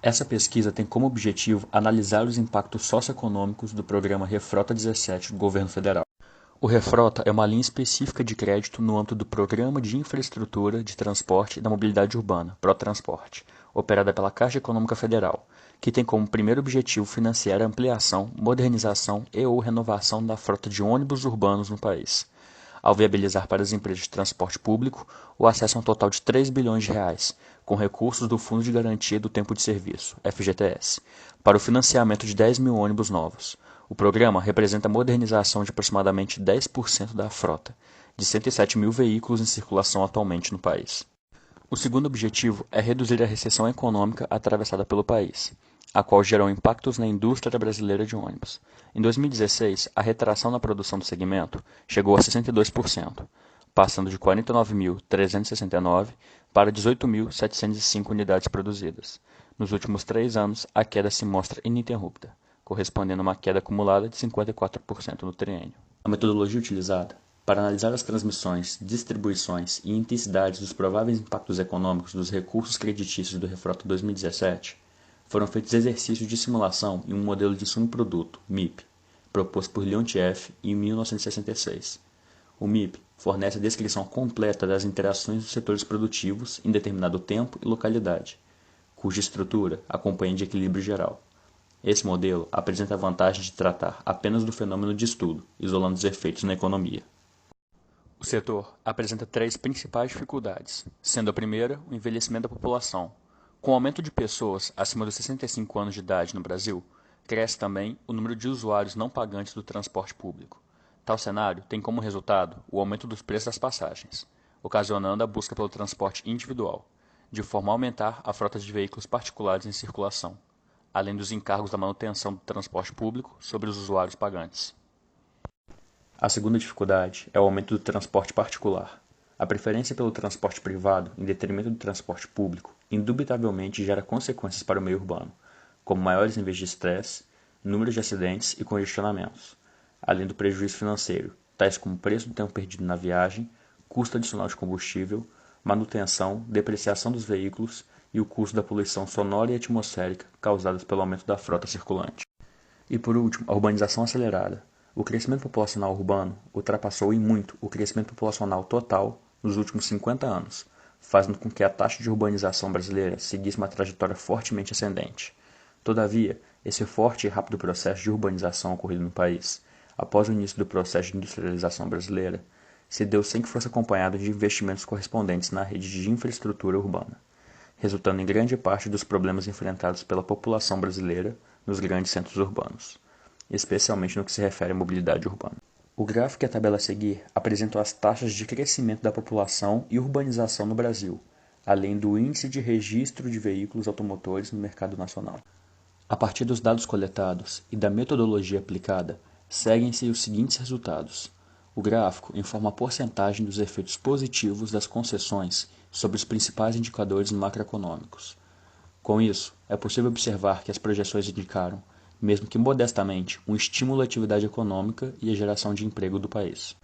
Essa pesquisa tem como objetivo analisar os impactos socioeconômicos do programa Refrota 17 do governo federal. O Refrota é uma linha específica de crédito no âmbito do Programa de Infraestrutura de Transporte e da Mobilidade Urbana, ProTransporte, operada pela Caixa Econômica Federal, que tem como primeiro objetivo financiar a ampliação, modernização e/ou renovação da frota de ônibus urbanos no país, ao viabilizar para as empresas de transporte público o acesso a um total de R$ 3 bilhões, com recursos do Fundo de Garantia do Tempo de Serviço, FGTS, para o financiamento de 10 mil ônibus novos. O programa representa a modernização de aproximadamente 10% da frota, de 107 mil veículos em circulação atualmente no país. O segundo objetivo é reduzir a recessão econômica atravessada pelo país, a qual gerou impactos na indústria brasileira de ônibus. Em 2016, a retração na produção do segmento chegou a 62%, passando de 49.369 para 18.705 unidades produzidas. Nos últimos 3 anos, a queda se mostra ininterrupta, correspondendo a uma queda acumulada de 54% no triênio. A metodologia utilizada para analisar as transmissões, distribuições e intensidades dos prováveis impactos econômicos dos recursos creditícios do Refrota 2017 foram feitos exercícios de simulação em um modelo de sumo-produto, MIP, proposto por Leontief em 1966. O MIP fornece a descrição completa das interações dos setores produtivos em determinado tempo e localidade, cuja estrutura acompanha de equilíbrio geral. Esse modelo apresenta a vantagem de tratar apenas do fenômeno de estudo, isolando os efeitos na economia. O setor apresenta 3 principais dificuldades, sendo a primeira o envelhecimento da população. Com o aumento de pessoas acima dos 65 anos de idade no Brasil, cresce também o número de usuários não pagantes do transporte público. Tal cenário tem como resultado o aumento dos preços das passagens, ocasionando a busca pelo transporte individual, de forma a aumentar a frota de veículos particulares em circulação, além dos encargos da manutenção do transporte público sobre os usuários pagantes. A segunda dificuldade é o aumento do transporte particular. A preferência pelo transporte privado, em detrimento do transporte público, indubitavelmente gera consequências para o meio urbano, como maiores níveis de estresse, número de acidentes e congestionamentos, além do prejuízo financeiro, tais como preço do tempo perdido na viagem, custo adicional de combustível, manutenção, depreciação dos veículos e o custo da poluição sonora e atmosférica causadas pelo aumento da frota circulante. E por último, a urbanização acelerada. O crescimento populacional urbano ultrapassou em muito o crescimento populacional total nos últimos 50 anos, fazendo com que a taxa de urbanização brasileira seguisse uma trajetória fortemente ascendente. Todavia, esse forte e rápido processo de urbanização ocorrido no país, após o início do processo de industrialização brasileira, se deu sem que fosse acompanhado de investimentos correspondentes na rede de infraestrutura urbana, resultando em grande parte dos problemas enfrentados pela população brasileira nos grandes centros urbanos, especialmente no que se refere à mobilidade urbana. O gráfico e a tabela a seguir apresentam as taxas de crescimento da população e urbanização no Brasil, além do índice de registro de veículos automotores no mercado nacional. A partir dos dados coletados e da metodologia aplicada, seguem-se os seguintes resultados. O gráfico informa a porcentagem dos efeitos positivos das concessões sobre os principais indicadores macroeconômicos. Com isso, é possível observar que as projeções indicaram, mesmo que modestamente, um estímulo à atividade econômica e à geração de emprego do país.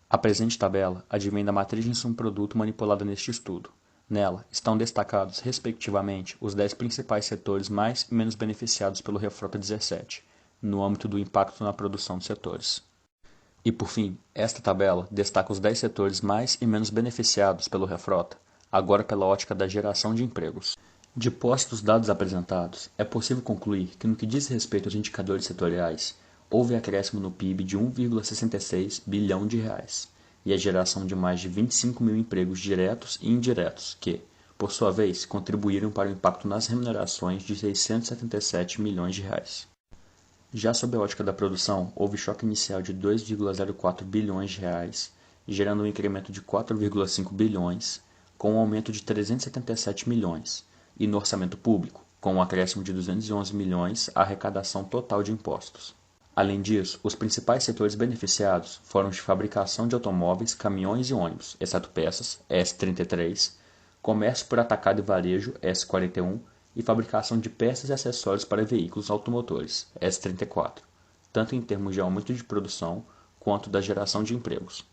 A presente tabela advém da matriz de insumo-produto manipulada neste estudo. Nela estão destacados, respectivamente, os 10 principais setores mais e menos beneficiados pelo Refrota 17, no âmbito do impacto na produção dos setores. E, por fim, esta tabela destaca os 10 setores mais e menos beneficiados pelo Refrota, agora pela ótica da geração de empregos. De posse dos dados apresentados, é possível concluir que no que diz respeito aos indicadores setoriais, houve acréscimo no PIB de 1,66 bilhão de reais e a geração de mais de 25 mil empregos diretos e indiretos que, por sua vez, contribuíram para o impacto nas remunerações de 677 milhões de reais. Já sob a ótica da produção, houve choque inicial de 2,04 bilhões de reais, gerando um incremento de 4,5 bilhões, com um aumento de 377 milhões, e no orçamento público, com um acréscimo de 211 milhões à arrecadação total de impostos. Além disso, os principais setores beneficiados foram de fabricação de automóveis, caminhões e ônibus, exceto peças, S33, comércio por atacado e varejo, S41, e fabricação de peças e acessórios para veículos automotores, S34, tanto em termos de aumento de produção quanto da geração de empregos.